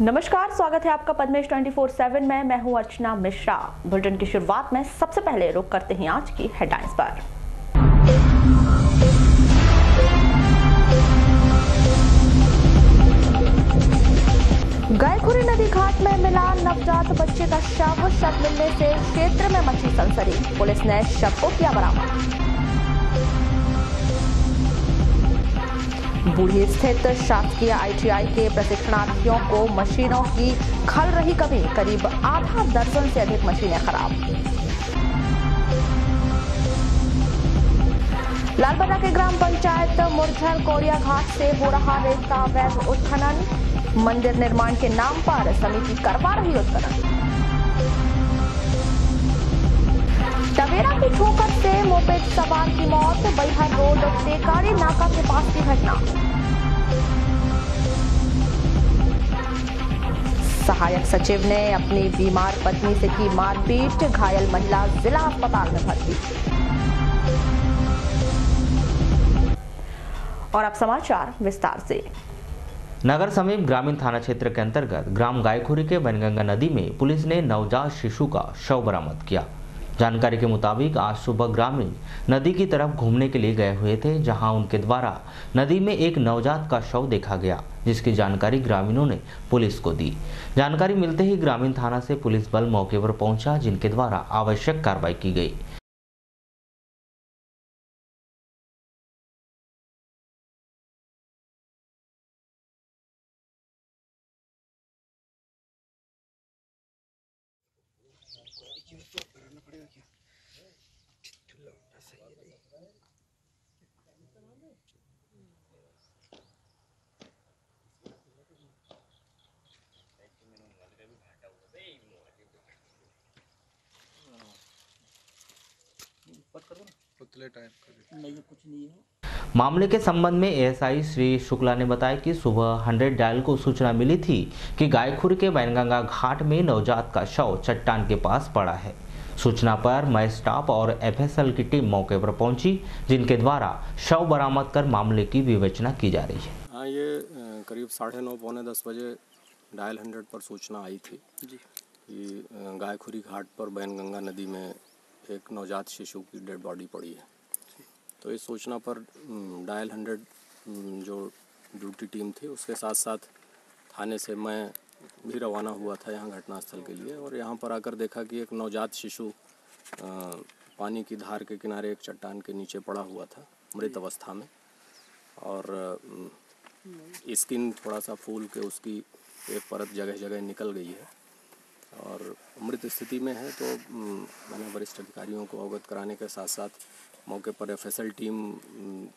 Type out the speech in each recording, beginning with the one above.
नमस्कार, स्वागत है आपका पद्मेश 24/7 में। मैं हूं अर्चना मिश्रा। बुलेटिन की शुरुआत में सबसे पहले रुक करते हैं आज की हेडलाइंस पर। गायखुरी नदी घाट में मिला नवजात बच्चे का शव मिलने से क्षेत्र में मची सनसनी। पुलिस ने शव को किया बरामद। बूढ़ी स्थित शासकीय ITI के प्रशिक्षणार्थियों को मशीनों की खल रही कमी। करीब आधा दर्जन से अधिक मशीनें खराब। लालबर्रा के ग्राम पंचायत मुरझर कोड़िया घाट से हो रहा रेत अवैध उत्खनन। मंदिर निर्माण के नाम पर समिति करवा रही उत्खनन। टवेरा की ठोकर से मोपेड सवार की मौत। बैहर रोड टेकारी नाका के पास की घटना। सहायक सचिव ने अपनी बीमार पत्नी से की मारपीट। घायल महिला जिला अस्पताल में भर्ती। और अब समाचार विस्तार से। नगर समीप ग्रामीण थाना क्षेत्र के अंतर्गत ग्राम गायखुरी के वैनगंगा नदी में पुलिस ने नवजात शिशु का शव बरामद किया। जानकारी के मुताबिक आज सुबह ग्रामीण नदी की तरफ घूमने के लिए गए हुए थे, जहां उनके द्वारा नदी में एक नवजात का शव देखा गया, जिसकी जानकारी ग्रामीणों ने पुलिस को दी। जानकारी मिलते ही ग्रामीण थाना से पुलिस बल मौके पर पहुंचा, जिनके द्वारा आवश्यक कार्रवाई की गई। मामले के संबंध में ASI श्री शुक्ला ने बताया कि सुबह 100 डायल को सूचना मिली थी कि गायखुरी के वैनगंगा घाट में नवजात का शव चट्टान के पास पड़ा है। सूचना पर मय स्टाफ और FSL की टीम मौके पर पहुंची, जिनके द्वारा शव बरामद कर मामले की विवेचना की जा रही है। हाँ, ये करीब 9:30 पौने 10 बजे डायल 100 पर सूचना आई थी कि गायखुरी घाट पर वैनगंगा नदी में एक नवजात शिशु की डेड बॉडी पड़ी है। तो इस सूचना पर डायल 100 जो ड्यूटी टीम थी, उसके साथ साथ थाने से मैं भी रवाना हुआ था यहाँ घटनास्थल के लिए। और यहाँ पर आकर देखा कि एक नवजात शिशु पानी की धार के किनारे एक चट्टान के नीचे पड़ा हुआ था, मृत अवस्था में। और स्किन थोड़ा सा फूल के उसकी एक परत जगह जगह निकल गई है और मृत स्थिति में है। तो मैंने वरिष्ठ अधिकारियों को अवगत कराने के साथ साथ मौके पर FSL टीम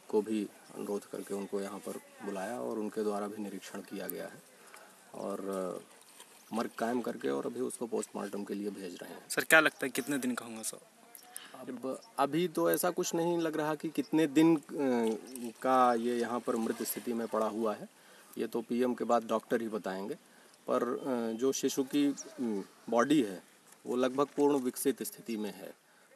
को भी अनुरोध करके उनको यहाँ पर बुलाया और उनके द्वारा भी निरीक्षण किया गया है और मर्ग कायम करके और अभी उसको पोस्टमार्टम के लिए भेज रहे हैं। सर, क्या लगता है कितने दिन का होगा सर? अब अभी तो ऐसा कुछ नहीं लग रहा कि कितने दिन का ये यहाँ पर मृत स्थिति में पड़ा हुआ है। ये तो PM के बाद डॉक्टर ही बताएंगे। पर जो शिशु की बॉडी है वो लगभग पूर्ण विकसित स्थिति में है।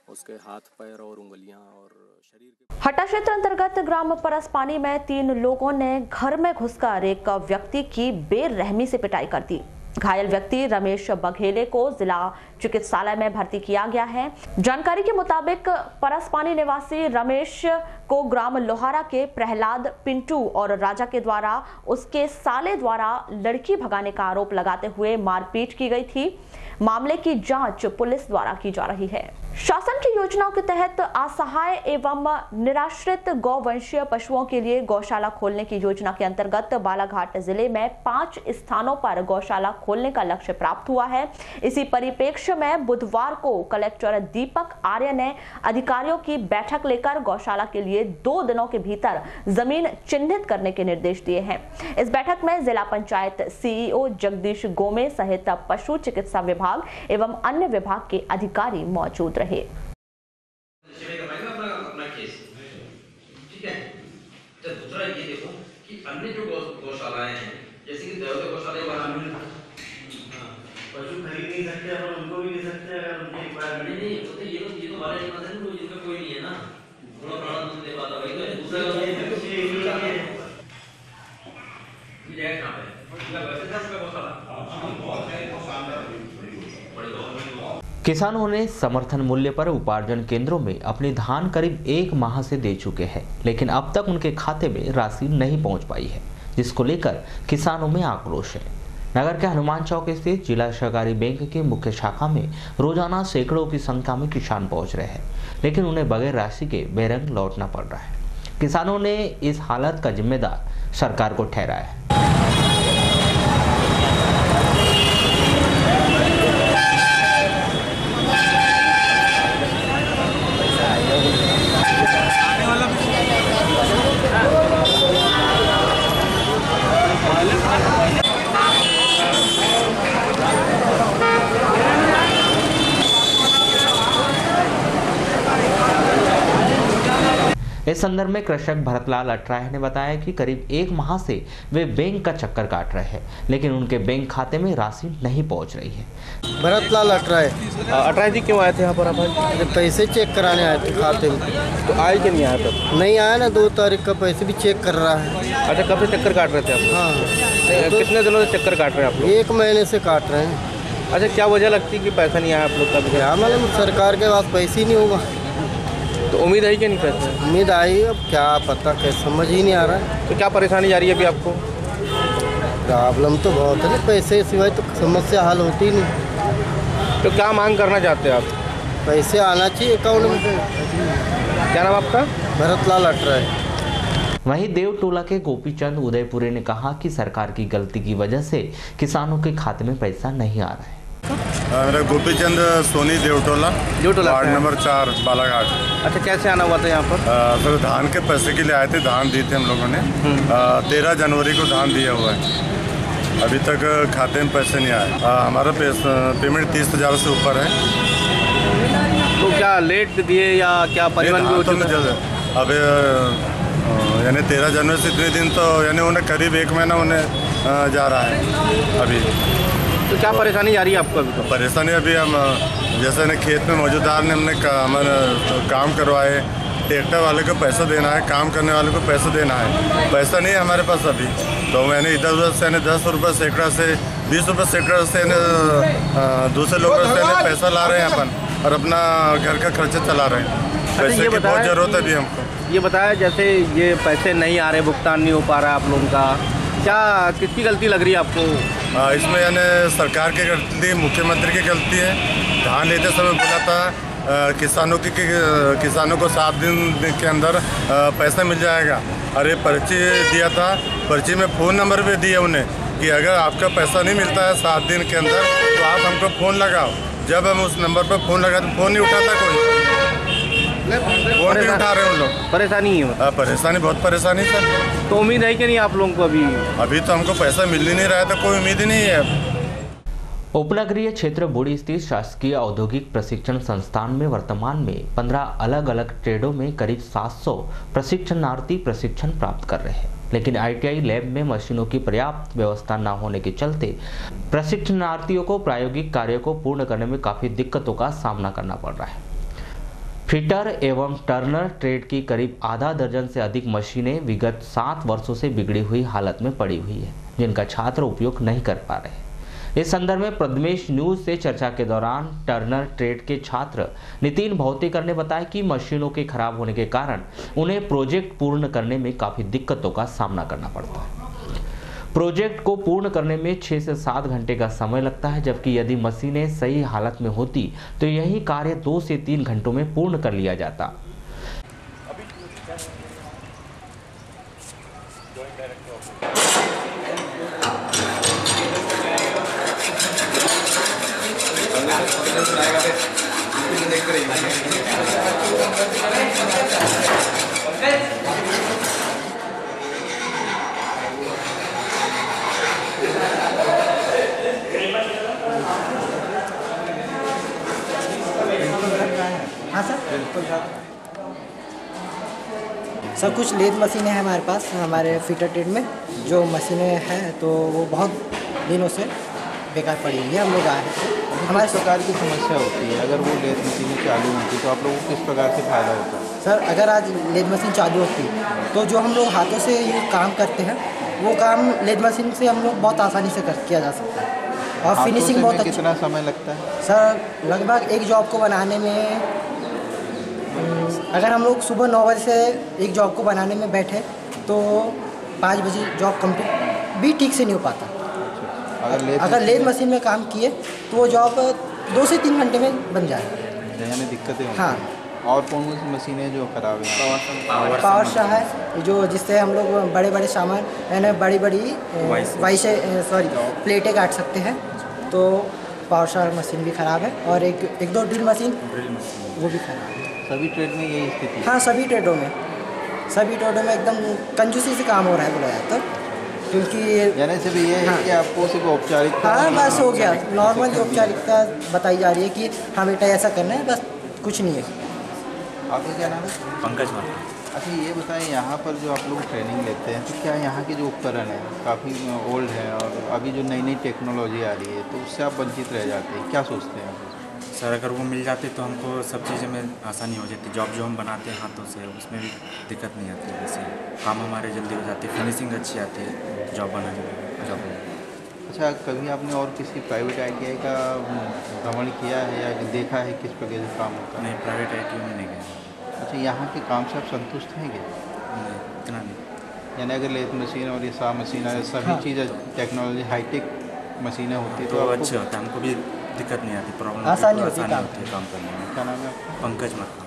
उसके हाथ, पैर और उंगलियां और शरीर के। हटा क्षेत्र अंतर्गत ग्राम परसपानी में 3 लोगों ने घर में घुसकर एक व्यक्ति की बेरहमी से पिटाई कर दी। घायल व्यक्ति रमेश बघेले को जिला चिकित्सालय में भर्ती किया गया है। जानकारी के मुताबिक परसपानी निवासी रमेश को ग्राम लोहारा के प्रहलाद, पिंटू और राजा के द्वारा उसके साले द्वारा लड़की भगाने का आरोप लगाते हुए मारपीट की गई थी। मामले की जांच पुलिस द्वारा की जा रही है। शासन की योजनाओं के तहत असहाय एवं निराश्रित गौवंशीय पशुओं के लिए गौशाला खोलने की योजना के अंतर्गत बालाघाट जिले में 5 स्थानों पर गौशाला खोलने का लक्ष्य प्राप्त हुआ है। इसी परिप्रेक्ष्य में बुधवार को कलेक्टर दीपक आर्य ने अधिकारियों की बैठक लेकर गौशाला के लिए 2 दिनों के भीतर जमीन चिन्हित करने के निर्देश दिए हैं। इस बैठक में जिला पंचायत CEO जगदीश गोमे सहित पशु चिकित्सा विभाग एवं अन्य विभाग के अधिकारी मौजूद रहे। ठीक है। दूसरा ये देखो कि अन्य जो गौशालाएं हैं, जैसे कि देवता गौशाला पशु खरीद नहीं सकते और उनको भी ले सकते हैं अगर उनकी रिक्वायरमेंट नहीं होते। ये तो हमारे जिनका कोई नहीं है ना, थोड़ा प्राणा दूध दे पाता भाई। तो दूसरा ये जाएगा कहाँ पे? वैसे 10 रुपये गौशाला किसानों ने समर्थन मूल्य पर उपार्जन केंद्रों में अपनी धान करीब 1 माह से दे चुके हैं, लेकिन अब तक उनके खाते में राशि नहीं पहुंच पाई है, जिसको लेकर किसानों में आक्रोश है। नगर के हनुमान चौक स्थित जिला सहकारी बैंक की मुख्य शाखा में रोजाना सैकड़ों की संख्या में किसान पहुंच रहे हैं, लेकिन उन्हें बगैर राशि के बेरंग लौटना पड़ रहा है। किसानों ने इस हालत का जिम्मेदार सरकार को ठहराया है। इस संदर्भ में कृषक भरतलाल अटराय ने बताया कि करीब 1 माह से वे बैंक का चक्कर काट रहे हैं, लेकिन उनके बैंक खाते में राशि नहीं पहुंच रही है। भरतलाल अटराय जी क्यों आए थे यहाँ पर आप? पैसे चेक कराने आए थे खाते में। तो आए कि नहीं आया तब? नहीं आया ना, 2 तारीख का पैसे भी चेक कर रहा है। अच्छा, कब से चक्कर काट रहे थे आप? हाँ। तो कितने दिनों से चक्कर काट रहे हैं आप लोग? 1 महीने से काट रहे हैं। अच्छा, क्या वजह लगती है कि पैसा नहीं आया आप लोग का? क्या मालूम, सरकार के पास पैसे ही नहीं होगा। तो उम्मीद है कि नहीं पैसे? उम्मीद आई, अब क्या पता, कैसे समझ ही नहीं आ रहा है। तो क्या परेशानी जा रही है अभी आपको? प्रॉब्लम तो बहुत है, पैसे सिवाय तो समस्या हल होती नहीं। तो क्या मांग करना चाहते हैं आप? पैसे आना चाहिए अकाउंट में। क्या नाम आपका? भरतलाल अटराय। वहीं देवटोला के गोपीचंद उदयपुरे ने कहा कि सरकार की गलती की वजह से किसानों के खाते में पैसा नहीं आ रहा है। मेरा गोपीचंद सोनी देवटोला वार्ड नंबर 4 बालाघाट। अच्छा, कैसे आना हुआ था यहाँ पर? सर धान के पैसे के लिए आए थे, धान दिए थे हम लोगों ने। 13 जनवरी को धान दिया हुआ है, अभी तक खाते में पैसे नहीं आए। हमारा पेमेंट 30,000 से ऊपर है। तो क्या लेट दिए या क्या परिवहन भी? अब यानी 13 जनवरी से इतने दिन तो यानी उन्हें करीब 1 महीना उन्हें जा रहा है अभी। तो क्या परेशानी जा रही है आपको अभी? तो परेशानी अभी हम जैसे न खेत में मौजूदार ने हमने काम करवाए, ट्रैक्टर वाले को पैसा देना है, काम करने वाले को पैसा देना है, पैसा नहीं है हमारे पास अभी। तो मैंने इधर उधर से 10 रुपये सैकड़ा से 20 रुपये सैकड़ा से दूसरे लोगों से पैसा ला रहे हैं अपन और अपना घर का खर्चा चला रहे हैं। पैसे की बहुत ज़रूरत है अभी हमको। ये बताया जैसे ये पैसे नहीं आ रहे, भुगतान नहीं हो पा रहा है आप लोगों का, क्या किसकी गलती लग रही है आपको? इसमें यानी सरकार की गलती, मुख्यमंत्री की गलती है। धान लेते समय बोला था किसानों को 7 दिन के अंदर पैसा मिल जाएगा। अरे पर्ची दिया था, पर्ची में फ़ोन नंबर भी दिया उन्हें कि अगर आपका पैसा नहीं मिलता है 7 दिन के अंदर तो आप हमको फ़ोन लगाओ। जब हम उस नंबर पर फ़ोन लगाए तो फ़ोन नहीं उठाता कोई, फ़ोन नहीं उठा रहे उन लोग। परेशानी है? परेशानी, बहुत परेशानी सर। तो उम्मीद है कि नहीं आप लोगों को अभी तो हमको पैसा मिल ही नहीं रहा है, तो कोई उम्मीद ही नहीं है। उपनगरीय क्षेत्र बूढ़ी स्थित शासकीय औद्योगिक प्रशिक्षण संस्थान में वर्तमान में 15 अलग अलग ट्रेडों में करीब 700 प्रशिक्षणार्थी प्रशिक्षण प्राप्त कर रहे हैं, लेकिन ITI लैब में मशीनों की पर्याप्त व्यवस्था न होने के चलते प्रशिक्षणार्थियों को प्रायोगिक कार्य को पूर्ण करने में काफी दिक्कतों का सामना करना पड़ रहा है। फिटर एवं टर्नर ट्रेड की करीब आधा दर्जन से अधिक मशीनें विगत 7 वर्षों से बिगड़ी हुई हालत में पड़ी हुई है, जिनका छात्र उपयोग नहीं कर पा रहे। इस संदर्भ में प्रदेश न्यूज से चर्चा के दौरान टर्नर ट्रेड के छात्र नितिन भौतिकर ने बताया कि मशीनों के खराब होने के कारण उन्हें प्रोजेक्ट पूर्ण करने में काफी दिक्कतों का सामना करना पड़ता है। प्रोजेक्ट को पूर्ण करने में 6 से 7 घंटे का समय लगता है, जबकि यदि मशीनें सही हालत में होती तो यही कार्य 2 से 3 घंटों में पूर्ण कर लिया जाता। हाँ सर कुछ लेथ मशीनें हैं हमारे पास, हमारे फिटर ट्रेड में जो मशीनें हैं तो वो बहुत दिनों से बेकार पड़ी हुई है। हम लोग आए हैं, हमारे प्रकार की समस्या होती है, अगर वो लेथ मशीनें चालू होती तो आप लोगों को किस प्रकार से फ़ायदा होता है? सर अगर आज लेथ मशीन चालू होती तो जो हम लोग हाथों से ये काम करते हैं वो काम लेथ मशीन से हम लोग बहुत आसानी से किया जा सकता है। और फिनिशिंग बहुत अच्छी। कितना समय लगता है सर लगभग एक जॉब को बनाने में अगर हम लोग सुबह 9 बजे से एक जॉब को बनाने में बैठे तो 5 बजे जॉब कंप्लीट भी ठीक से नहीं हो पाता। अगर लेथ मशीन में काम किए तो वो जॉब 2 से 3 घंटे में बन जाए। यानी दिक्कतें होंगी। हाँ। और कौन कौन सी मशीनें जो खराब हैं? पावर शाह है जो जिससे हम लोग बड़े बड़े सामान यानी बड़ी बड़ी प्लेटें काट सकते हैं। तो पावर शाह मशीन भी ख़राब है और एक दो ड्रिल मशीन वो भी ख़राब है। सभी ट्रेड में यही स्थिति? हाँ सभी ट्रेडों में एकदम कंजूसी से काम हो रहा है बोला जाता है। क्योंकि यानी सिर्फ ये है कि आपको सिर्फ औपचारिकता? हाँ बस हो गया, नॉर्मल जो औपचारिकता बताई जा रही है कि हाँ बेटा ऐसा करना है, बस कुछ नहीं है। आपका क्या नाम है? पंकज वर्मा। अच्छा ये बताएं, यहाँ पर जो आप लोग ट्रेनिंग लेते हैं तो क्या यहाँ के जो उपकरण हैं काफ़ी ओल्ड हैं और अभी जो नई नई टेक्नोलॉजी आ रही है तो उससे आप वंचित रह जाते हैं, क्या सोचते हैं आप? सर अगर वो मिल जाती तो हमको सब चीज़ें में आसानी हो जाती। जॉब जो हम बनाते हैं हाथों से उसमें भी दिक्कत नहीं आती। जैसे काम हमारे जल्दी हो जाते, फिनिशिंग अच्छी आती है जॉब बनाने में। अच्छा कभी आपने और किसी प्राइवेट ITI का भ्रमण किया है या देखा है किस प्रकार से काम होता है? नहीं, प्राइवेट ITI में नहीं गया। अच्छा यहाँ के काम से आप संतुष्ट हैं क्या? नहीं, इतना नहीं। यानी अगर लेथ मशीन और ये सा मशीन है सभी चीज़ें टेक्नोलॉजी हाईटेक मशीनें होती तो अच्छे होता है, हमको भी दिक्कत नहीं आती, प्रॉब्लम आसानी होती है काम करने में। क्या नाम है आपका? पंकज वर्मा।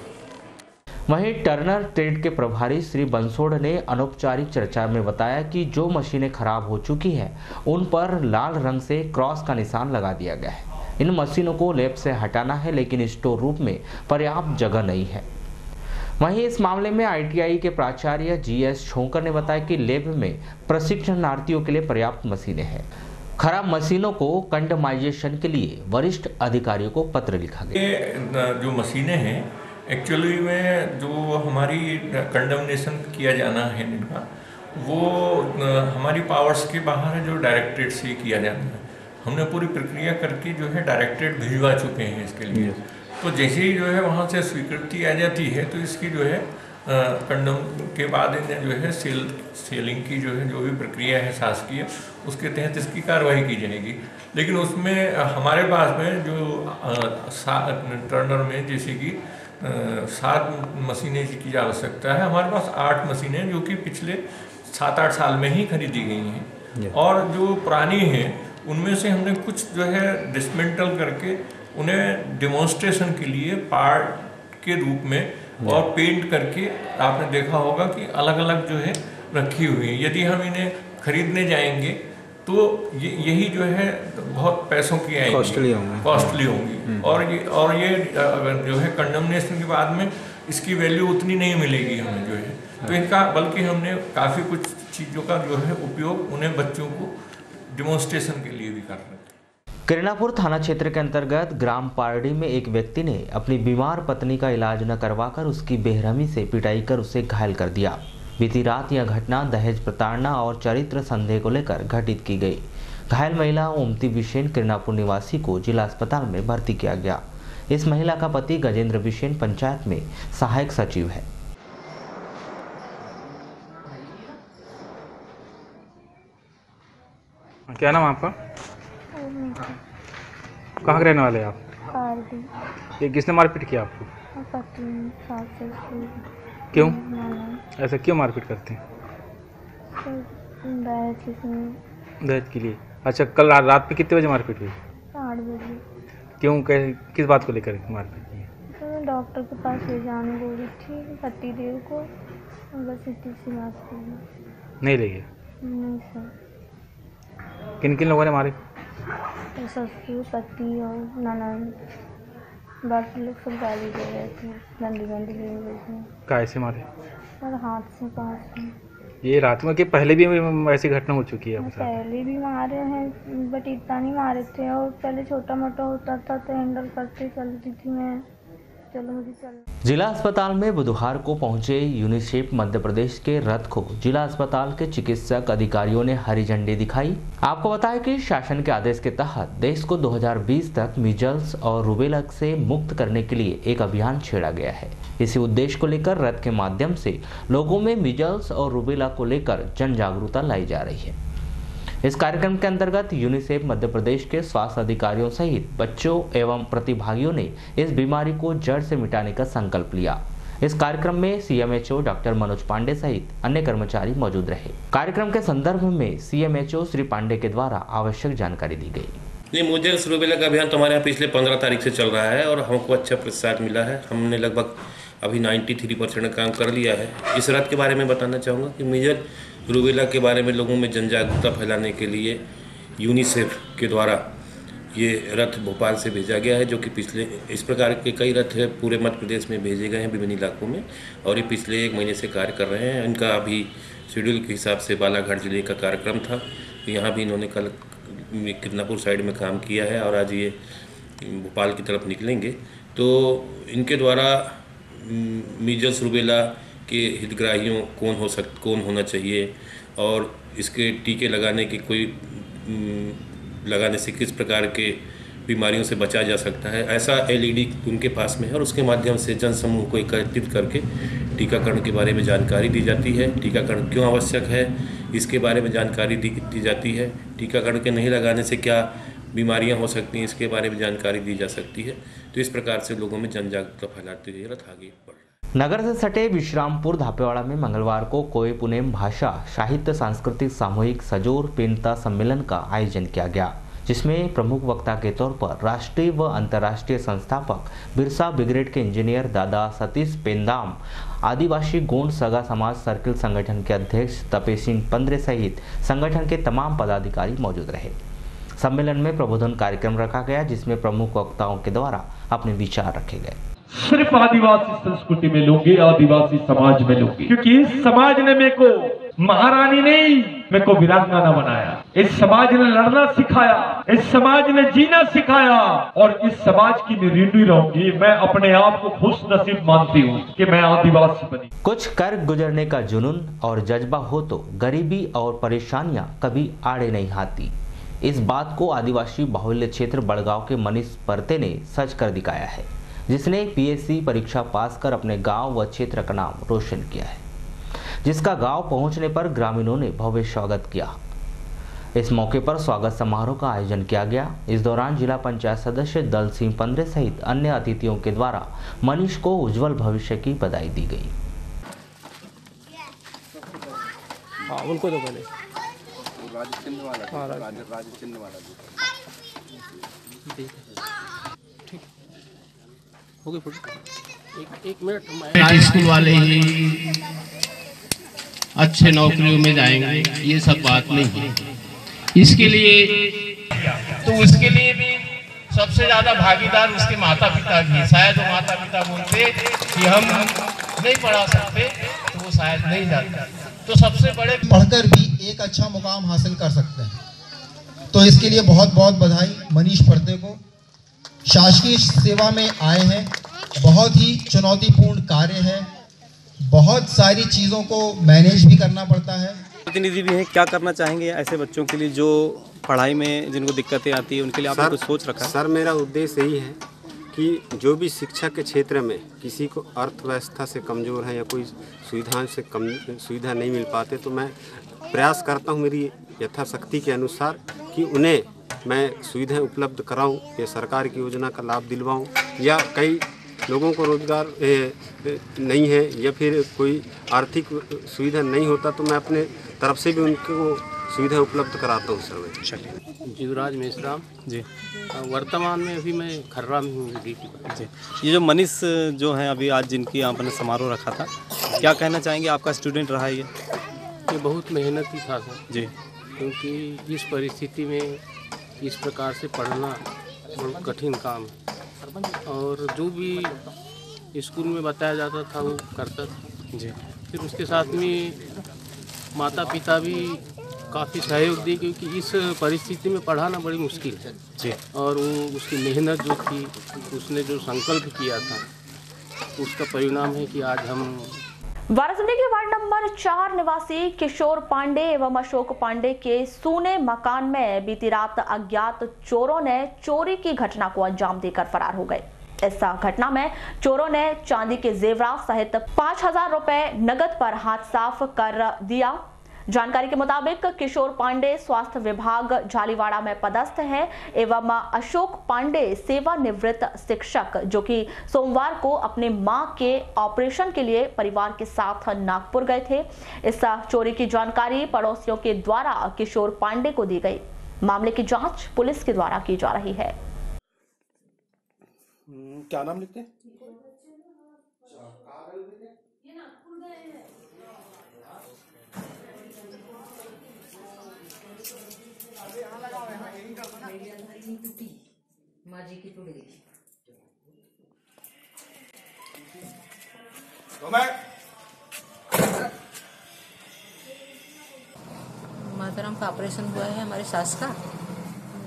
वहीं टर्नर ट्रेड के प्रभारी श्री बंसोड़ ने अनौपचारिक चर्चा में बताया कि जो मशीनें खराब हो चुकी हैं उन पर लाल रंग से क्रॉस का निशान लगा दिया गया है। इन मशीनों को लैब से हटाना है लेकिन स्टोर रूम में पर्याप्त जगह नहीं है। वहीं इस मामले में ITI के प्राचार्य GS छोंकर ने बताया कि लैब में प्रशिक्षणार्थियों के लिए पर्याप्त मशीनें हैं। खराब मशीनों को कंडमाइजेशन के लिए वरिष्ठ अधिकारियों को पत्र लिखा गया। जो मशीनें हैं एक्चुअली में जो हमारी कंडमनेशन किया जाना है इनका वो हमारी पावर्स के बाहर है, जो डायरेक्टरेट से किया जाना है। हमने पूरी प्रक्रिया करके जो है डायरेक्टरेट भिजवा चुके हैं इसके लिए। तो जैसे ही जो है वहाँ से स्वीकृति आ जाती है तो इसकी जो है कंडम के बाद इन्हें जो है सेलिंग की जो है जो भी प्रक्रिया है शासकीय उसके तहत इसकी कार्रवाई की जाएगी। लेकिन उसमें हमारे पास में जो टर्नर में जैसे कि 7 मशीनें की आवश्यकता है, हमारे पास 8 मशीनें जो कि पिछले 7-8 साल में ही खरीदी गई हैं। और जो पुरानी हैं उनमें से हमने कुछ जो है डिसमेंटल करके उन्हें डेमोन्स्ट्रेशन के लिए पार्ट के रूप में और पेंट करके आपने देखा होगा कि अलग अलग जो है रखी हुई है। यदि हम इन्हें खरीदने जाएंगे तो यही जो है बहुत पैसों की आएंगी, कॉस्टली होंगी। और ये जो है कंडमनेशन के बाद में इसकी वैल्यू उतनी नहीं मिलेगी हमें जो है। तो इनका बल्कि हमने काफ़ी कुछ चीज़ों का जो है उपयोग उन्हें बच्चों को डेमोन्स्ट्रेशन के लिए भी कर रहे हैं। किरणापुर थाना क्षेत्र के अंतर्गत ग्राम पारडी में एक व्यक्ति ने अपनी बीमार पत्नी का इलाज न करवाकर उसकी बेरहमी से पिटाई कर उसे घायल कर दिया। बीती रात यह घटना दहेज प्रताड़ना और चरित्र संदेह को लेकर घटित की गई। घायल महिला ओमती बिसेन किरणापुर निवासी को जिला अस्पताल में भर्ती किया गया। इस महिला का पति गजेंद्र बिसेन पंचायत में सहायक सचिव है। क्या नाम आपका? कहाँ के रहने वाले हैं आप? ये किसने मारपीट किया आपको? क्यों ऐसा क्यों मारपीट करते हैं? दहेज के लिए। अच्छा कल रात पे कितने बजे मारपीट हुई? 8 बजे। क्यों किस बात को लेकर मारपीट की? तो डॉक्टर के पास ले जाने बोली थी पति देव को, बस इतनी सी बात की। नहीं ले गए? नहीं सर। किन किन लोगों ने मारे? तो ससुर पति और ननद बाकी लोग सब गाली दे रहे थे, गंदी गंदी ले रहे थे। कैसे मारे? और हाथ से पास में। ये रात में कि पहले भी ऐसी घटना हो चुकी है? पहले भी मारे हैं बट इतना नहीं मारे थे, और पहले छोटा मोटा होता था तो हैंडल करते चलती थी मैं। चलो मुझे चल। जिला अस्पताल में बुधवार को पहुंचे यूनिसेफ मध्य प्रदेश के रथ को जिला अस्पताल के चिकित्सक अधिकारियों ने हरी झंडी दिखाई। आपको बताया कि शासन के आदेश के तहत देश को 2020 तक मीजल्स और रूबेला से मुक्त करने के लिए एक अभियान छेड़ा गया है। इसी उद्देश्य को लेकर रथ के माध्यम से लोगों में मीजल्स और रूबेला को लेकर जन जागरूकता लाई जा रही है। इस कार्यक्रम के अंतर्गत यूनिसेफ मध्य प्रदेश के स्वास्थ्य अधिकारियों सहित बच्चों एवं प्रतिभागियों ने इस बीमारी को जड़ से मिटाने का संकल्प लिया। इस कार्यक्रम में सीएमएचओ डॉक्टर मनोज पांडे सहित अन्य कर्मचारी मौजूद रहे। कार्यक्रम के संदर्भ में सीएमएचओ श्री पांडे के द्वारा आवश्यक जानकारी दी गई। ये मीजल्स रूबेला का अभियान तो हमारे यहाँ पिछले 15 तारीख से चल रहा है और हमको अच्छा प्रतिसाद मिला है। हमने लगभग अभी 93% काम कर लिया है। इस रथ के बारे में बताना चाहूँगा कि मीजल रूबेला के बारे में लोगों में जन जागरूकता फैलाने के लिए यूनिसेफ के द्वारा ये रथ भोपाल से भेजा गया है, जो कि पिछले इस प्रकार के कई रथ पूरे मध्य प्रदेश में भेजे गए हैं विभिन्न इलाकों में और ये पिछले 1 महीने से कार्य कर रहे हैं। इनका अभी शेड्यूल के हिसाब से बालाघाट जिले का कार्यक्रम था, यहाँ भी इन्होंने कल किदनापुर साइड में काम किया है और आज ये भोपाल की तरफ निकलेंगे। तो इनके द्वारा मीजल्स रूबेला के हितग्राहियों कौन होना चाहिए और इसके टीके लगाने से किस प्रकार के बीमारियों से बचा जा सकता है, ऐसा एलईडी उनके पास में है और उसके माध्यम से जन समूह को एकत्रित करके टीकाकरण के बारे में जानकारी दी जाती है। टीकाकरण क्यों आवश्यक है इसके बारे में जानकारी दी जाती है। टीकाकरण के नहीं लगाने से क्या बीमारियां हो सकती हैं इसके बारे में जानकारी दी जा सकती है। तो इस प्रकार से लोगों में जन जागरूकता फैलाते हुए रथ आगे बढ़ रहा है। नगर से सटे विश्रामपुर धापेवाड़ा में मंगलवार को कोय पुनेम भाषा साहित्य सांस्कृतिक सामूहिक सजोर पेंता सम्मेलन का आयोजन किया गया, जिसमें प्रमुख वक्ता के तौर पर राष्ट्रीय व अंतर्राष्ट्रीय संस्थापक बिरसा ब्रिगेड के इंजीनियर दादा सतीश पेंदाम, आदिवासी गोंड सगा समाज सर्किल संगठन के अध्यक्ष तपेश सिंह पंद्रे सहित संगठन के तमाम पदाधिकारी मौजूद रहे। सम्मेलन में प्रबोधन कार्यक्रम रखा गया, जिसमें प्रमुख वक्ताओं के द्वारा अपने विचार रखे गए। सिर्फ आदिवासी संस्कृति में लूंगी, आदिवासी समाज में लूंगी, क्योंकि इस समाज ने मेरे को महारानी नहीं, मेरे को वीरांगना बनाया। इस समाज ने लड़ना सिखाया, इस समाज ने जीना सिखाया और इस समाज की ऋणी रहूंगी। मैं अपने आप को खुश नसीब मानती हूँ कि मैं आदिवासी बनी। कुछ कर गुजरने का जुनून और जज्बा हो तो गरीबी और परेशानियां कभी आड़े नहीं आती। इस बात को आदिवासी बाहुल्य क्षेत्र बड़गांव के मनीष परते ने सच कर दिखाया है, जिसने पीएससी परीक्षा पास कर अपने गांव व क्षेत्र का नाम रोशन किया है, जिसका गांव पहुंचने पर ग्रामीणों ने भव्य स्वागत किया। इस मौके पर स्वागत समारोह का आयोजन किया गया। इस दौरान जिला पंचायत सदस्य दल सिंह पंद्रे सहित अन्य अतिथियों के द्वारा मनीष को उज्जवल भविष्य की बधाई दी गई। उनको तो पहले एक मिनट, स्कूल वाले ही अच्छे नौकरियों में जाएंगे, ये सब बात नहीं है। इसके लिए तो उसके लिए भी सबसे ज्यादा भागीदार उसके माता पिता भी। शायद वो माता पिता बोलते कि हम नहीं पढ़ा सकते तो वो शायद नहीं जाता। तो सबसे बड़े पढ़कर भी एक अच्छा मुकाम हासिल कर सकते हैं। तो इसके लिए बहुत बहुत बधाई मनीष परते को। शासकीय सेवा में आए हैं, बहुत ही चुनौतीपूर्ण कार्य है, बहुत सारी चीज़ों को मैनेज भी करना पड़ता है। प्रतिनिधि भी हैं, क्या करना चाहेंगे ऐसे बच्चों के लिए जो पढ़ाई में जिनको दिक्कतें आती है, उनके लिए आपने कुछ सोच रखा है? सर, मेरा उद्देश्य यही है कि जो भी शिक्षा के क्षेत्र में किसी को अर्थव्यवस्था से कमज़ोर है या कोई सुविधाओं से सुविधा नहीं मिल पाते, तो मैं प्रयास करता हूँ मेरी यथाशक्ति के अनुसार कि उन्हें मैं सुविधाएं उपलब्ध कराऊं, या सरकार की योजना का लाभ दिलवाऊं, या कई लोगों को रोज़गार नहीं है या फिर कोई आर्थिक सुविधा नहीं होता, तो मैं अपने तरफ से भी उनको सुविधा उपलब्ध कराता हूँ सर। चलिए। जीवराज मेश्राम जी, वर्तमान में अभी मैं खर्रा में हूँ जी। ये जो मनीष जो हैं अभी आज जिनकी आपने समारोह रखा था, क्या कहना चाहेंगे? आपका स्टूडेंट रहा है ये बहुत मेहनती था सर जी, क्योंकि इस परिस्थिति में इस प्रकार से पढ़ना बहुत कठिन काम है और जो भी स्कूल में बताया जाता था वो करता था जी। फिर उसके साथ में माता पिता भी काफ़ी सहयोग दिए, क्योंकि इस परिस्थिति में पढ़ाना बड़ी मुश्किल है जी। और वो उसकी मेहनत जो थी, उसने जो संकल्प किया था, उसका परिणाम है कि आज हम वाराणसी के वार्ड नंबर 4 निवासी किशोर पांडे एवं अशोक पांडे के सूने मकान में बीती रात अज्ञात चोरों ने चोरी की घटना को अंजाम देकर फरार हो गए। इस घटना में चोरों ने चांदी के जेवरात सहित 5,000 रुपए नगद पर हाथ साफ कर दिया, जानकारी के मुताबिक किशोर पांडे स्वास्थ्य विभाग झालीवाड़ा में पदस्थ हैं एवं अशोक पांडे सेवानिवृत्त शिक्षक जो कि सोमवार को अपने मां के ऑपरेशन के लिए परिवार के साथ नागपुर गए थे। इस चोरी की जानकारी पड़ोसियों के द्वारा किशोर पांडे को दी गई। मामले की जांच पुलिस के द्वारा की जा रही है। क्या नाम लिखते हैं? माताराम का ऑपरेशन हुआ है हमारे सास का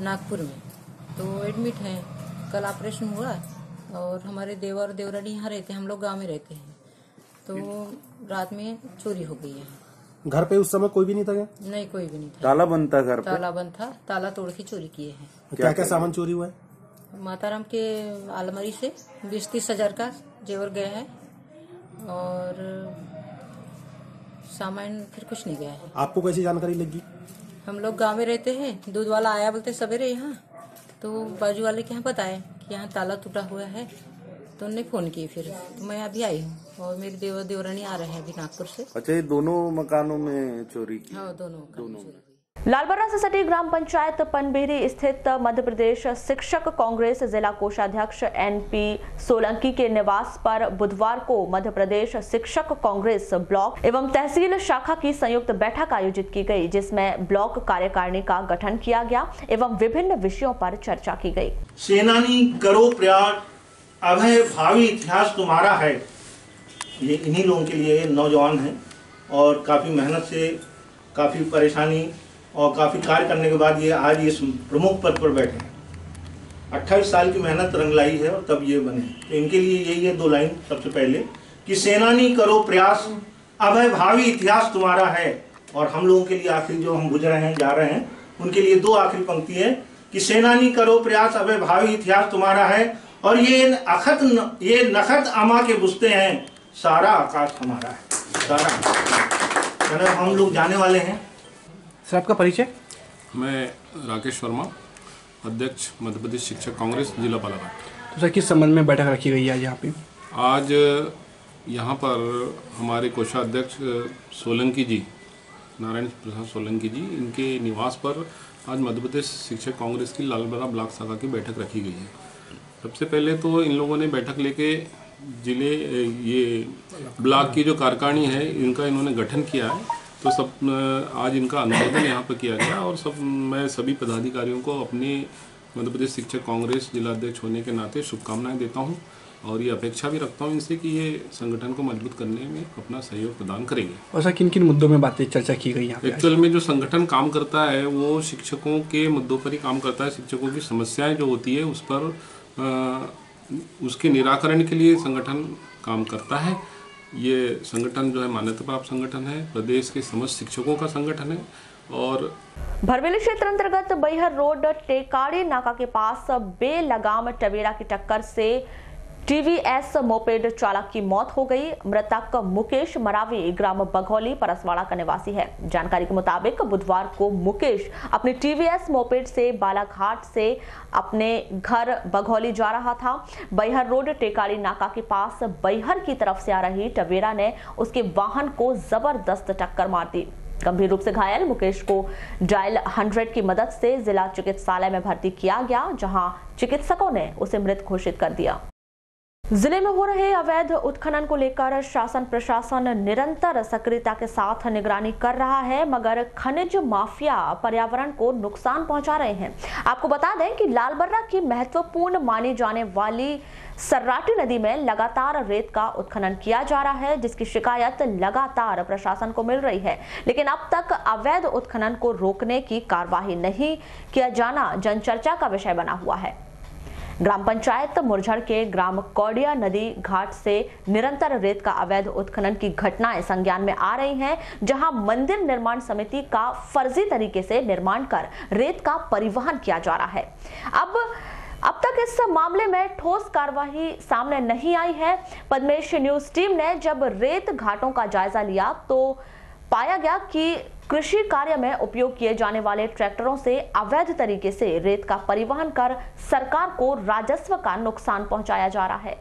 नागपुर में, तो एडमिट हैं। कल ऑपरेशन हुआ और हमारे देवर और देवरानी यहाँ रहते हैं, हम लोग गांव में रहते हैं, तो रात में चोरी हो गई है। घर पे उस समय कोई भी नहीं था क्या? नहीं, कोई भी नहीं था। ताला बंद था घर पे? ताला बंद था, ताला तोड़ के चोरी किए हैं। क्या क्या सामान चोरी हुआ है? माताराम के अलमारी से 20-30 हजार का जेवर गया है और सामान फिर कुछ नहीं गया है। आपको कैसी जानकारी लगी? हम लोग गांव में रहते हैं, दूध वाला आया बोलते सवेरे यहाँ, तो बाजू वाले के यहाँ बताए कि यहाँ ताला टूटा हुआ है, तो उन्होंने फोन किए। फिर तो मैं अभी आई हूँ और मेरे देवर देवरानी आ रहे हैं अभी नागपुर से। अच्छा, ये दोनों मकानों में चोरी की? हाँ, दोनों। लालबर्रा से सटी ग्राम पंचायत पनबेरी स्थित मध्य प्रदेश शिक्षक कांग्रेस जिला कोषाध्यक्ष NP सोलंकी के निवास पर बुधवार को मध्य प्रदेश शिक्षक कांग्रेस ब्लॉक एवं तहसील शाखा की संयुक्त बैठक आयोजित की गई, जिसमें ब्लॉक कार्यकारिणी का गठन किया गया एवं विभिन्न विषयों पर चर्चा की गई। सेनानी करो प्रयास, अभय भावी इतिहास तुम्हारा है। ये इन्हीं लोगों के लिए नौजवान हैं और काफी मेहनत से, काफी परेशानी और काफ़ी कार्य करने के बाद ये आज इस प्रमुख पद पर बैठे हैं। 28 साल की मेहनत रंग लाई है और तब ये बने। तो इनके लिए यही है 2 लाइन। सबसे पहले कि सेनानी करो प्रयास, अभय भावी इतिहास तुम्हारा है। और हम लोगों के लिए आखिरी जो हम गुजर रहे हैं, जा रहे हैं, उनके लिए 2 आखिरी पंक्ति है कि सेनानी करो प्रयास, अभय भावी इतिहास तुम्हारा है। और ये नखत अमा के बुझते हैं, सारा आकाश हमारा है। सारा हम लोग जाने वाले हैं। सर, आपका परिचय? मैं राकेश वर्मा, अध्यक्ष मध्य प्रदेश शिक्षक कांग्रेस जिला बालाघाट। तो सर, किस संबंध में बैठक रखी गई है आज यहाँ पे? आज यहाँ पर हमारे कोषाध्यक्ष सोलंकी जी, नारायण प्रसाद सोलंकी जी, इनके निवास पर आज मध्य प्रदेश शिक्षक कांग्रेस की लालबर्रा ब्लॉक शाखा की बैठक रखी गई है। सबसे पहले तो इन लोगों ने बैठक लेके जिले ये ब्लॉक की जो कार्यकारिणी है इनका इन्होंने गठन किया है, तो सब आज इनका अनुमोदन यहाँ पर किया गया। और मैं सभी पदाधिकारियों को अपने मध्य प्रदेश शिक्षक कांग्रेस जिला अध्यक्ष होने के नाते शुभकामनाएं देता हूँ और ये अपेक्षा भी रखता हूँ इनसे कि ये संगठन को मजबूत करने में अपना सहयोग प्रदान करेंगे। और सर, किन किन मुद्दों में बातें चर्चा की गई यहाँ पे? एक्चुअल में जो संगठन काम करता है वो शिक्षकों के मुद्दों पर ही काम करता है। शिक्षकों की समस्याएँ जो होती है उस पर उसके निराकरण के लिए संगठन काम करता है। ये संगठन जो है मान्यता प्राप्त संगठन है, प्रदेश के समस्त शिक्षकों का संगठन है। और भरवेली क्षेत्र अंतर्गत बैहर रोड टेकाड़ी नाका के पास बेलगाम टवेरा की टक्कर से TVS मोपेड चालक की मौत हो गई। मृतक मुकेश मरावी ग्राम बघौली परसवाड़ा का निवासी है। जानकारी के मुताबिक बुधवार को मुकेश अपने TVS मोपेड से बालाघाट से अपने घर बघौली जा रहा था। बैहर रोड टेकाड़ी नाका के पास बैहर की तरफ से आ रही टवेरा ने उसके वाहन को जबरदस्त टक्कर मार दी। गंभीर रूप से घायल मुकेश को डायल 100 की मदद से जिला चिकित्सालय में भर्ती किया गया, जहां चिकित्सकों ने उसे मृत घोषित कर दिया। जिले में हो रहे अवैध उत्खनन को लेकर शासन प्रशासन निरंतर सक्रियता के साथ निगरानी कर रहा है, मगर खनिज माफिया पर्यावरण को नुकसान पहुंचा रहे हैं। आपको बता दें कि लालबर्रा की महत्वपूर्ण मानी जाने वाली सर्राटी नदी में लगातार रेत का उत्खनन किया जा रहा है, जिसकी शिकायत लगातार प्रशासन को मिल रही है, लेकिन अब तक अवैध उत्खनन को रोकने की कार्यवाही नहीं किया जाना जनचर्चा का विषय बना हुआ है। ग्राम पंचायत मुरझड़ के ग्राम कौड़िया नदी घाट से निरंतर रेत का अवैध उत्खनन की घटनाएं संज्ञान में आ रही हैं, जहां मंदिर निर्माण समिति का फर्जी तरीके से निर्माण कर रेत का परिवहन किया जा रहा है। अब तक इस मामले में ठोस कार्रवाई सामने नहीं आई है। पद्मेश न्यूज टीम ने जब रेत घाटों का जायजा लिया तो पाया गया कि कृषि कार्य में उपयोग किए जाने वाले ट्रैक्टरों से अवैध तरीके से रेत का परिवहन कर सरकार को राजस्व का नुकसान पहुंचाया जा रहा है।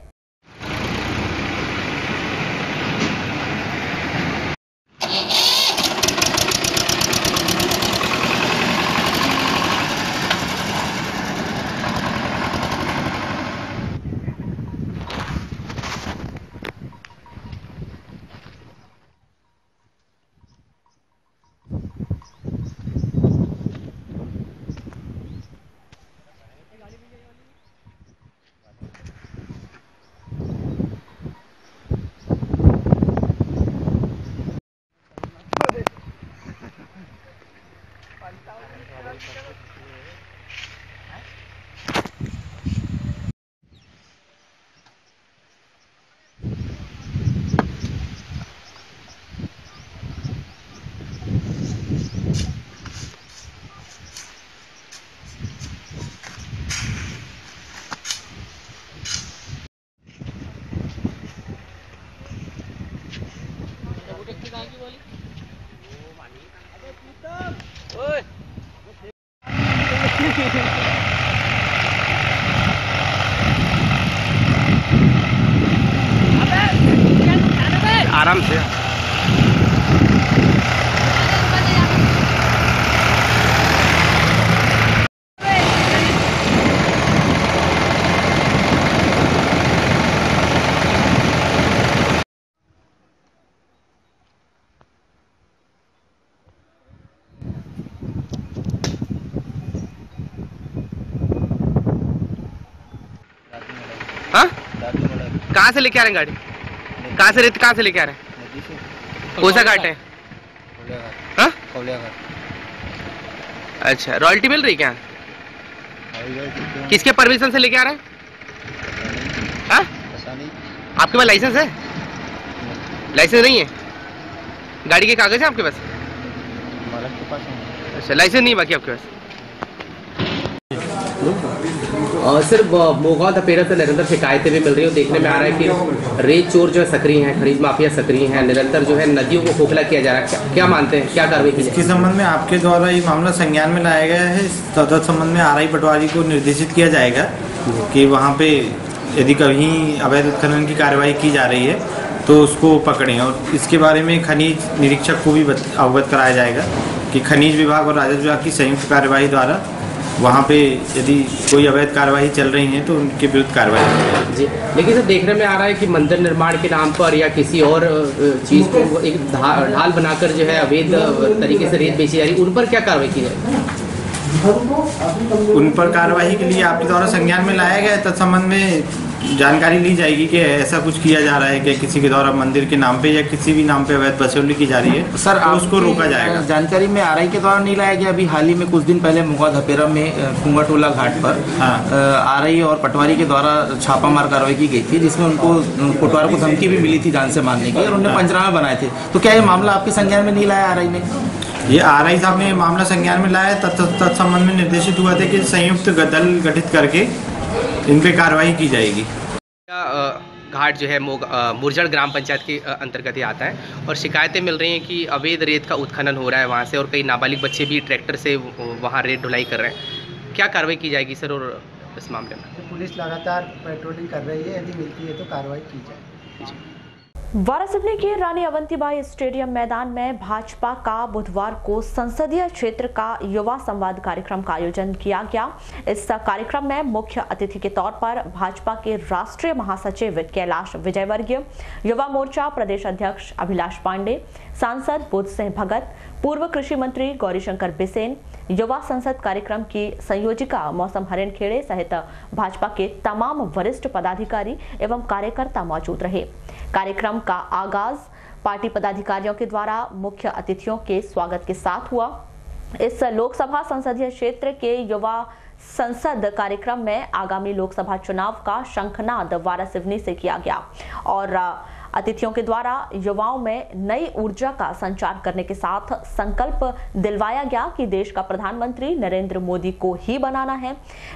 आराम से हाँ? कहाँ से लेके आ रहे हैं गाड़ी? कहाँ से रेत कहाँ से लेके आ रहे हैं? कौन सा घाट है? हाँ? अच्छा, रॉयल्टी मिल रही क्या? किसके परमिशन से लेके आ रहे हैं? हाँ? आपके पास लाइसेंस है? लाइसेंस नहीं है? गाड़ी के कागज है आपके पास? अच्छा, लाइसेंस नहीं बाकी आपके पास? सर मोगा धपेरा से निरंतर शिकायतें भी मिल रही है। देखने में आ रहा है कि रेत चोर जो है सक्रिय हैं, खरीद माफिया सक्रिय हैं, निरंतर जो है नदियों को खोखला किया जा रहा है। क्या मानते हैं, क्या कार्रवाई की? इसके संबंध में आपके द्वारा ये मामला संज्ञान में लाया गया है। तद संबंध में आरआई पटवारी को निर्देशित किया जाएगा कि वहाँ पे यदि कहीं अवैध उत्खनन की कार्यवाही की जा रही है तो उसको पकड़ें, और इसके बारे में खनिज निरीक्षक को भी अवगत कराया जाएगा कि खनिज विभाग और राजस्व विभाग की संयुक्त कार्यवाही द्वारा वहाँ पे यदि कोई अवैध कार्यवाही चल रही है तो उनके विरुद्ध कार्रवाई की जी। लेकिन सर देखने में आ रहा है कि मंदिर निर्माण के नाम पर या किसी और चीज़ को एक ढाल बनाकर जो है अवैध तरीके से रेत बेची जा रही है, उन पर क्या कार्रवाई की जाएगी? उन पर कार्रवाई के लिए आपके द्वारा संज्ञान में लाया गया है। तत्संबंध में जानकारी ली जाएगी कि ऐसा कुछ किया जा रहा है कि किसी के द्वारा मंदिर के नाम पे या किसी भी नाम पे अवैध वसूली की जा रही है सर, तो उसको रोका जाएगा। जानकारी में आरआई के द्वारा नहीं लाया गया। अभी हाल ही में कुछ दिन पहले मोगा धपेरा में कुंगाटोला घाट पर आरआई और पटवारी के द्वारा छापामार कार्रवाई की गई थी, जिसमें उनको पटवार को धमकी भी मिली थी जान से मारने की, और उन्होंने पंचनामे बनाए थे। तो क्या ये मामला आपके संज्ञान में नहीं लाया आरआई ने? ये आरआई साहब ने मामला संज्ञान में लाया। तत्संबंध में निर्देशित हुआ था कि संयुक्त दल गठित करके इन पे कार्रवाई की जाएगी। घाट जो है मुरजड़ ग्राम पंचायत के अंतर्गत ही आता है, और शिकायतें मिल रही हैं कि अवैध रेत का उत्खनन हो रहा है वहाँ से, और कई नाबालिग बच्चे भी ट्रैक्टर से वहाँ रेत ढुलाई कर रहे हैं। क्या कार्रवाई की जाएगी सर और इस मामले में? पुलिस लगातार पेट्रोलिंग कर रही है, यदि मिलती है तो कार्रवाई की जाए। वारासिवनी के रानी अवंतीबाई स्टेडियम मैदान में भाजपा का बुधवार को संसदीय क्षेत्र का युवा संवाद कार्यक्रम का आयोजन किया गया। इस कार्यक्रम में मुख्य अतिथि के तौर पर भाजपा के राष्ट्रीय महासचिव कैलाश विजयवर्गीय, युवा मोर्चा प्रदेश अध्यक्ष अभिलाष पांडे, सांसद बुद्ध सिंह भगत, पूर्व कृषि मंत्री गौरीशंकर बिसेन, युवा संसद कार्यक्रम की संयोजिका मौसम हरेनखेड़े सहित भाजपा के तमाम वरिष्ठ पदाधिकारी एवं कार्यकर्ता मौजूद रहे। कार्यक्रम का आगाज पार्टी पदाधिकारियों के द्वारा मुख्य अतिथियों के स्वागत के साथ हुआ। इस लोकसभा संसदीय क्षेत्र के युवा संसद कार्यक्रम में आगामी लोकसभा चुनाव का शंखनाद वारासिवनी से किया गया, और अतिथियों के द्वारा युवाओं में नई ऊर्जा का संचार करने के साथ संकल्प दिलवाया गया कि देश का प्रधानमंत्री नरेंद्र मोदी को ही बनाना है।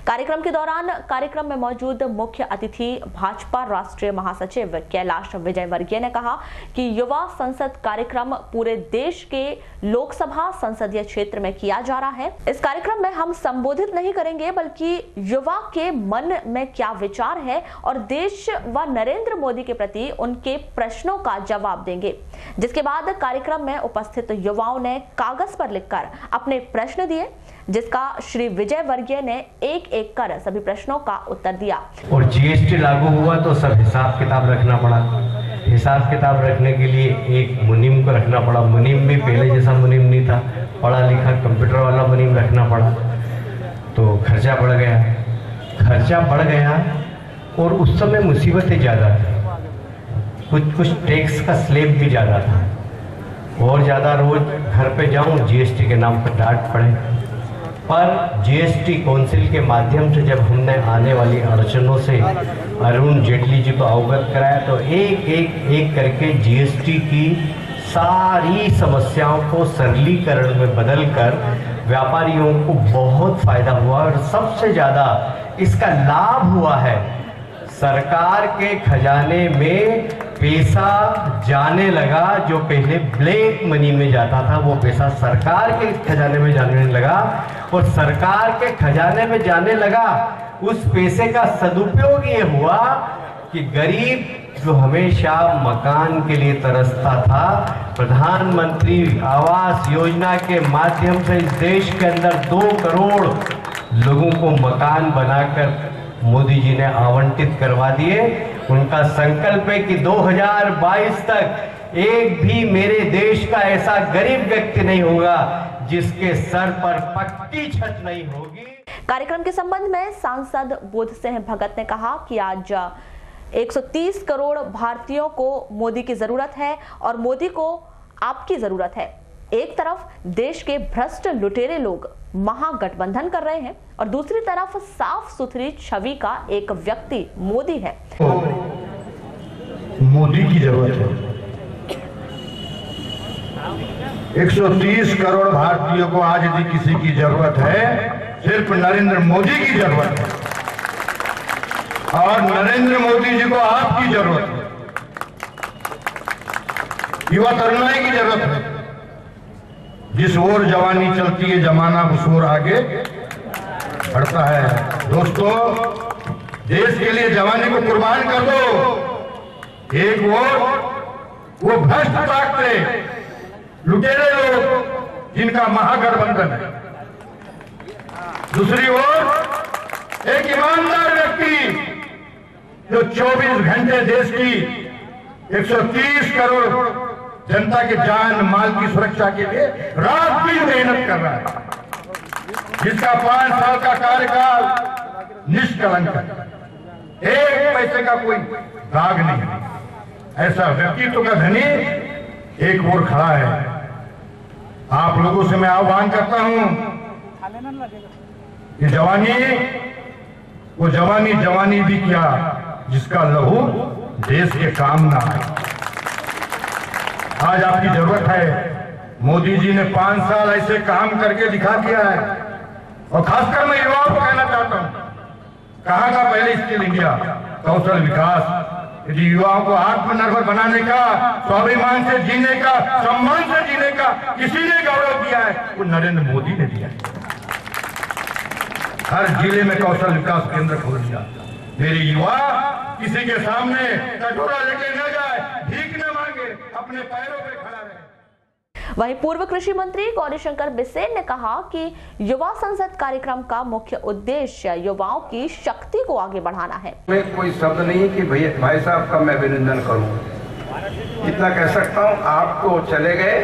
कार्यक्रम के दौरान कार्यक्रम में मौजूद मुख्य अतिथि भाजपा राष्ट्रीय महासचिव कैलाश विजयवर्गीय ने कहा कि युवा संसद कार्यक्रम पूरे देश के लोकसभा संसदीय क्षेत्र में किया जा रहा है। इस कार्यक्रम में हम संबोधित नहीं करेंगे बल्कि युवा के मन में क्या विचार है और देश व नरेंद्र मोदी के प्रति उनके प्रश्नों का जवाब देंगे। जिसके बाद कार्यक्रम में उपस्थित युवाओं ने कागज पर लिखकर अपने प्रश्न दिए, जिसका श्री विजयवर्गीय ने एक एक कर सभी प्रश्नों का उत्तर दिया। और जीएसटी लागू हुआ तो सब हिसाब किताब रखना पड़ा। हिसाब किताब रखने के लिए एक मुनीम को रखना पड़ा। मुनीम भी पहले जैसा मुनीम नहीं था, पढ़ा लिखा कंप्यूटर वाला मुनीम रखना पड़ा, तो खर्चा बढ़ गया। खर्चा बढ़ गया और उस समय मुसीबतें ज़्यादा थी, कुछ टैक्स का स्लैब भी ज़्यादा था और ज़्यादा रोज घर पे जाऊं जीएसटी के नाम पर डांट पड़े। पर जीएसटी काउंसिल के माध्यम से जब हमने आने वाली अड़चनों से अरुण जेटली जी को अवगत कराया तो एक करके जीएसटी की सारी समस्याओं को सरलीकरण में बदलकर व्यापारियों को बहुत फायदा हुआ और सबसे ज़्यादा इसका लाभ हुआ है। सरकार के खजाने में पैसा जाने लगा, जो पहले ब्लैक मनी में जाता था वो पैसा सरकार के खजाने में जाने लगा और सरकार के खजाने में जाने लगा। उस पैसे का सदुपयोग ये हुआ कि गरीब जो हमेशा मकान के लिए तरसता था, प्रधानमंत्री आवास योजना के माध्यम से इस देश के अंदर 2 करोड़ लोगों को मकान बनाकर मोदी जी ने आवंटित करवा दिए। उनका संकल्प है कि 2022 तक एक भी मेरे देश का ऐसा गरीब व्यक्ति नहीं होगा जिसके सर पर पक्की छत नहीं होगी। कार्यक्रम के संबंध में सांसद बुद्ध सिंह भगत ने कहा कि आज 130 करोड़ भारतीयों को मोदी की जरूरत है और मोदी को आपकी जरूरत है। एक तरफ देश के भ्रष्ट लुटेरे लोग महागठबंधन कर रहे हैं और दूसरी तरफ साफ सुथरी छवि का एक व्यक्ति मोदी है। मोदी की जरूरत है। 130 करोड़ भारतीयों को आज यदि किसी की जरूरत है, सिर्फ नरेंद्र मोदी की जरूरत है और नरेंद्र मोदी जी को आपकी जरूरत है। युवा तरुणाई की जरूरत है। जिस ओर जवानी चलती है जमाना उस ओर आगे बढ़ता है। दोस्तों, देश के लिए जवानी को कुर्बान कर दो। एक ओर वो भ्रष्ट ताकते लुटेरे लोग जिनका महागठबंधन है, दूसरी ओर एक ईमानदार व्यक्ति जो 24 घंटे देश की 130 करोड़ जनता के जान माल की सुरक्षा के लिए रात दिन मेहनत कर रहा है, जिसका 5 साल का कार्यकाल निष्कलंक है, एक पैसे का कोई दाग नहीं। ऐसा व्यक्तित्व का धनी एक ओर खड़ा है। आप लोगों से मैं आह्वान करता हूं कि जवानी भी क्या जिसका लहू देश के काम ना आए। आज आपकी जरूरत है। मोदी जी ने 5 साल ऐसे काम करके दिखा दिया है और खासकर मैं युवाओं को कहना चाहता हूं, कहां का पहले स्किल इंडिया कौशल विकास। यदि युवाओं को आत्मनिर्भर बनाने का, स्वाभिमान से जीने का, सम्मान से जीने का किसी ने गौरव दिया है वो नरेंद्र मोदी ने दिया है। हर जिले में कौशल विकास केंद्र खोल दिया। मेरे युवा किसी के सामने कटोरा लेके न जाए, भीख न मांगे, अपने पैरों पे खड़ा रहे। वहीं पूर्व कृषि मंत्री गौरीशंकर बिसेन ने कहा कि युवा संसद कार्यक्रम का मुख्य उद्देश्य युवाओं की शक्ति को आगे बढ़ाना है। कोई शब्द नहीं कि भाई साहब का मैं अभिनंदन करूं। इतना कह सकता हूं, आप तो चले गए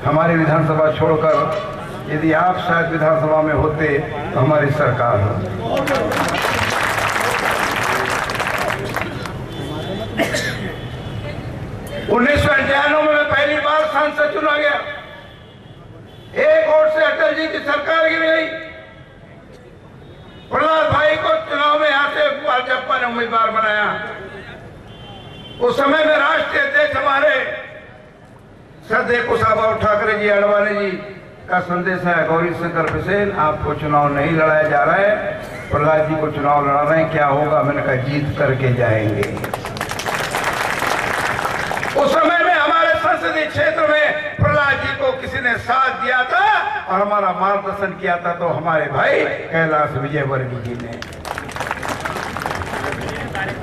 हमारी विधानसभा छोड़कर। यदि आप शायद विधानसभा में होते तो हमारी सरकार हो। 1991 में पहली बार सांसद चुना गया। एक वोट से अटल जी की सरकार गिर गई। प्रहलाद भाई को चुनाव में यहां से भाजपा ने उम्मीदवार बनाया। उस समय में राष्ट्रीय अध्यक्ष हमारे श्रद्धेय कुशाभाऊ ठाकरे जी अडवाणी जी का संदेश है, गौरी शंकर बिसेन आपको चुनाव नहीं लड़ाया जा रहा है, प्रहलाद जी को चुनाव लड़ा रहे हैं, क्या होगा? मैंने कहा जीत करके जाएंगे। उस समय में हमारे संसदीय क्षेत्र में प्रहलाद जी को किसी ने साथ दिया था और हमारा मार्गदर्शन किया था, तो हमारे भाई कैलाश विजयवर्गीय जी ने।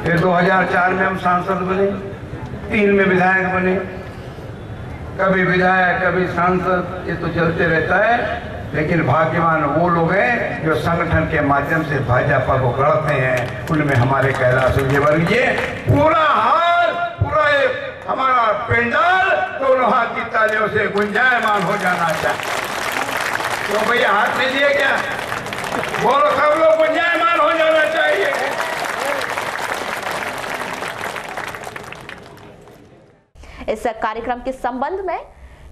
फिर 2004 में हम सांसद बने, 3 में विधायक बने, कभी विधायक कभी सांसद, ये तो चलते रहता है। लेकिन भाग्यवान वो लोग हैं जो संगठन के माध्यम से भाजपा को गढ़ते हैं, उनमें हमारे कैलाश विजयवर्गीय। पूरा हाल, पूरा हमारा पेंडाल दोनों हाथ की तालियों से गुंजायमान हो जाना चाहिए। तो भैया हाथ दीजिए क्या, बोलो सब लोग गुंजायमान हो जाना चाहिए। इस कार्यक्रम के संबंध में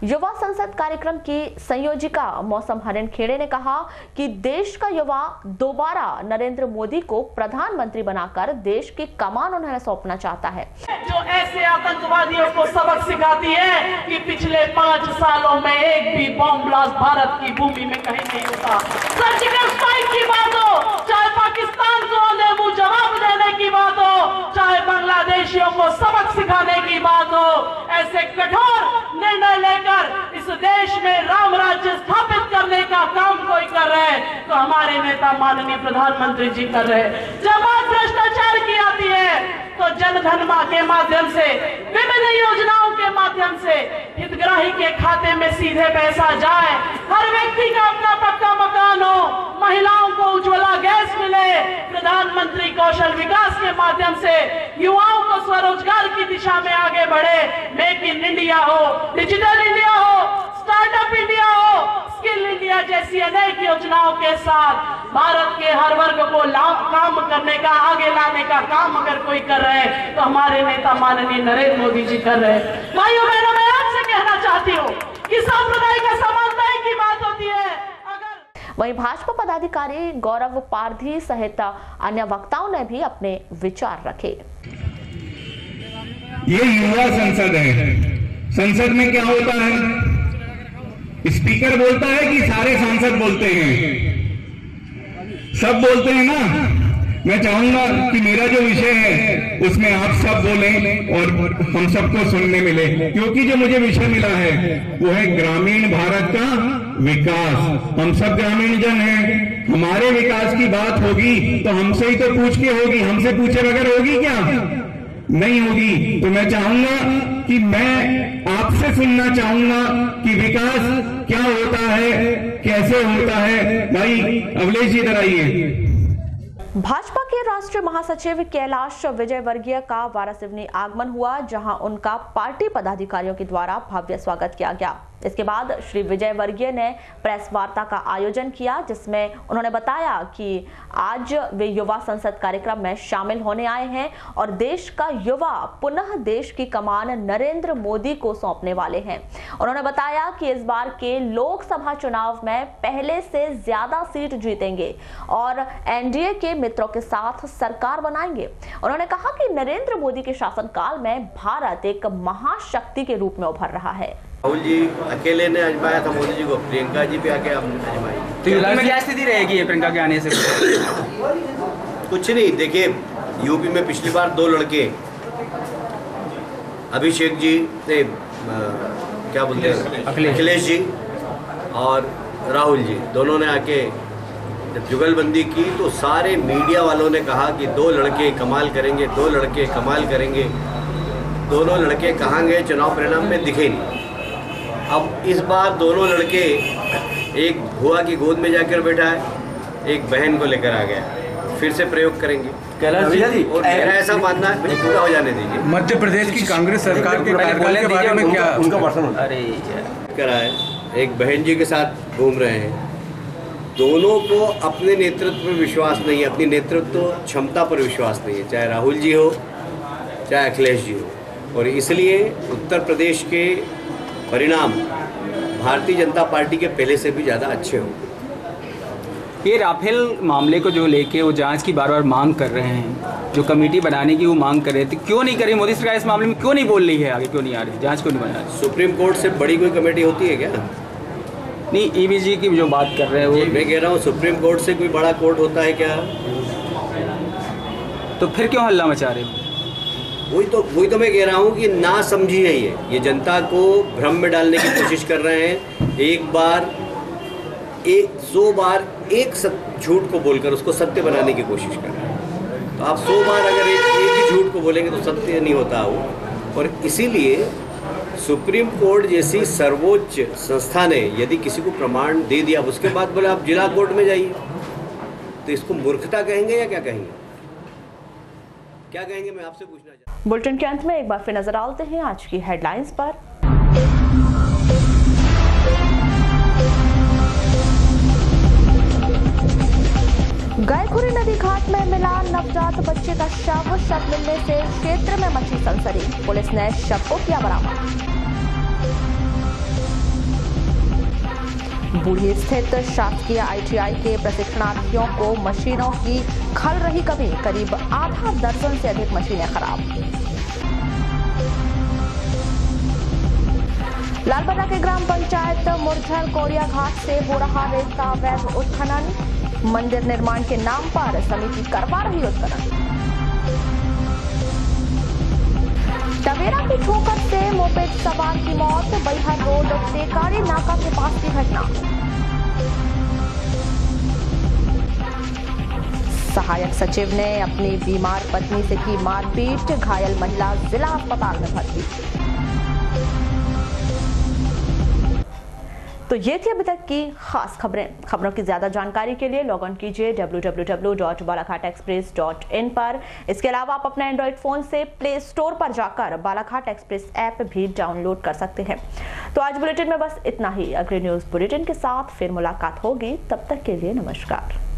युवा संसद कार्यक्रम की संयोजिका मौसम हरिन खेड़े ने कहा कि देश का युवा दोबारा नरेंद्र मोदी को प्रधानमंत्री बनाकर देश की कमान उन्हें सौंपना चाहता है, जो ऐसे आतंकवादियों को सबक सिखाती है कि पिछले 5 सालों में एक भी बॉम्ब ब्लास्ट भारत की भूमि में कहीं नहीं होता। सर्जिकल स्ट्राइक की बात हो, चाहे पाकिस्तान को अंधेमुंह जवाब देने की बात हो, चाहे बांग्लादेशियों को सबक सिखाने की बात हो, ऐसे कठोर निर्णय लेकर इस देश में राम राज्य स्थापित करने का काम कोई कर रहे हैं तो हमारे नेता माननीय प्रधानमंत्री जी कर रहे हैं। जब बात भ्रष्टाचार की आती है तो जनधन के माध्यम से, विभिन्न योजनाओं के माध्यम से हितग्राही के खाते में सीधे पैसा जाए, हर व्यक्ति का अपना पक्का मकान हो, महिलाओं को उज्ज्वला गैस मिले, प्रधानमंत्री कौशल विकास के माध्यम से युवाओं को स्वरोजगार की दिशा में आगे बढ़े, मेक इन इंडिया हो, डिजिटल इंडिया हो, स्टार्टअप इंडिया हो, स्किल इंडिया जैसी अनेक योजनाओं के साथ भारत के हर वर्ग को काम करने का, आगे लाने का काम अगर कोई कर रहे हैं तो हमारे नेता माननीय नरेंद्र मोदी जी कर रहे हैं। भाइयों बहनों, मैं आपसे कहना चाहती हूँ कि सांप्रदायिक असमानता की बात होती है। वहीं भाजपा पदाधिकारी गौरव पारधी सहित अन्य वक्ताओं ने भी अपने विचार रखे। ये युवा संसद है, संसद में क्या होता है, स्पीकर बोलता है कि सारे सांसद बोलते हैं? सब बोलते हैं ना। मैं चाहूंगा कि मेरा जो विषय है उसमें आप सब बोलें और हम सबको सुनने मिले, क्योंकि जो मुझे विषय मिला है वो है ग्रामीण भारत का विकास। हम सब ग्रामीण जन हैं, हमारे विकास की बात होगी तो हमसे ही तो पूछ के होगी, हमसे पूछे बगैर होगी क्या? नहीं होगी। तो मैं चाहूंगा कि मैं आपसे सुनना चाहूंगा कि विकास क्या होता है, कैसे होता है। भाई अवलेश जी इधर आइए। भाजपा के राष्ट्रीय महासचिव कैलाश विजयवर्गीय का वारासिवनी आगमन हुआ, जहां उनका पार्टी पदाधिकारियों के द्वारा भव्य स्वागत किया गया। इसके बाद श्री विजयवर्गीय ने प्रेस वार्ता का आयोजन किया, जिसमें उन्होंने बताया कि आज वे युवा संसद कार्यक्रम में शामिल होने आए हैं और देश का युवा पुनः देश की कमान नरेंद्र मोदी को सौंपने वाले हैं। उन्होंने बताया कि इस बार के लोकसभा चुनाव में पहले से ज्यादा सीट जीतेंगे और एनडीए के मित्रों के साथ सरकार बनाएंगे। उन्होंने कहा कि नरेंद्र मोदी के शासनकाल में भारत एक महाशक्ति के रूप में उभर रहा है। राहुल जी अकेले ने आजमाया था मोदी जी को, प्रियंका जी भी आके आजमाई। तो यूपी में क्या स्थिति रहेगी प्रियंका के आने से? कुछ नहीं, देखिए यूपी में पिछली बार 2 लड़के अभिषेक जी ने क्या बोलते हैं अखिलेश जी और राहुल जी, दोनों ने आके जब जुगलबंदी की तो सारे मीडिया वालों ने कहा कि 2 लड़के कमाल करेंगे, 2 लड़के कमाल करेंगे। दोनों लड़के कहाँ गए? चुनाव परिणाम में दिखे नहीं। अब इस बार दोनों लड़के, एक बुआ की गोद में जाकर बैठा है, एक बहन को लेकर आ गया। फिर से प्रयोग करेंगे कैलाश जी, और मेरा ऐसा मानना है पूरा हो जाने दीजिए। मध्य प्रदेश की कांग्रेस सरकार के कार्यकाल के बारे में क्या उनका पर्सनल? अरे कराए, एक बहन जी के साथ घूम रहे हैं। दोनों को अपने नेतृत्व पर विश्वास नहीं है, अपनी नेतृत्व क्षमता पर विश्वास नहीं है, चाहे राहुल जी हो चाहे अखिलेश जी हो। और इसलिए उत्तर प्रदेश के परिणाम भारतीय जनता पार्टी के पहले से भी ज़्यादा अच्छे होंगे। ये राफेल मामले को जो लेके वो जांच की बार बार मांग कर रहे हैं, जो कमेटी बनाने की वो मांग कर रहे थे, क्यों नहीं करी मोदी सरकार इस मामले में? क्यों नहीं बोल रही है, आगे क्यों नहीं आ रही, जांच क्यों नहीं बना रही? सुप्रीम कोर्ट से बड़ी कोई कमेटी होती है क्या? नहीं, ईवीजी की जो बात कर रहे हैं वो मैं कह रहा हूँ सुप्रीम कोर्ट से कोई बड़ा कोर्ट होता है क्या? तो फिर क्यों हल्ला मचा रहे हो? वही तो मैं कह रहा हूँ कि ना समझी है ये जनता को भ्रम में डालने की कोशिश कर रहे हैं। एक बार 100 बार एक झूठ को बोलकर उसको सत्य बनाने की कोशिश कर रहे हैं। तो आप 100 बार अगर एक ही झूठ को बोलेंगे तो सत्य नहीं होता वो। और इसीलिए सुप्रीम कोर्ट जैसी सर्वोच्च संस्था ने यदि किसी को प्रमाण दे दिया, उसके बाद बोले आप जिला कोर्ट में जाइए, तो इसको मूर्खता कहेंगे या क्या कहेंगे? क्या कहेंगे, मैं आपसे पूछना चाहता हूं। बुलेटिन के अंत में एक बार फिर नजर डालते हैं आज की हेडलाइंस पर। गायखुरी नदी घाट में मिला नवजात बच्चे का शव मिलने से क्षेत्र में मची सनसनी, पुलिस ने शव को किया बरामद। बूढ़ी स्थित शासकीय ITI के प्रशिक्षणार्थियों को मशीनों की खल रही कमी, करीब आधा दर्जन से अधिक मशीनें खराब। लालबर्रा के ग्राम पंचायत मुरझर कोरिया घाट से हो रहा रेत का अवैध उत्खनन, मंदिर निर्माण के नाम पर समिति करवा रही उत्खनन। टवेरा की ठोकर से मोपेड सवार की मौत, बैहर रोड टेकारी नाका के पास की घटना। सहायक सचिव ने अपनी बीमार पत्नी से की मारपीट, घायल महिला जिला अस्पताल में भर्ती। तो ये थी अभी तक की खास खबरों की ज्यादा जानकारी के लिए लॉग ऑन कीजिए www.balaghatexpress.in पर। इसके अलावा आप अपने एंड्रॉइड फोन से प्ले स्टोर पर जाकर बालाघाट एक्सप्रेस ऐप भी डाउनलोड कर सकते हैं। तो आज बुलेटिन में बस इतना ही। अगले न्यूज बुलेटिन के साथ फिर मुलाकात होगी, तब तक के लिए नमस्कार।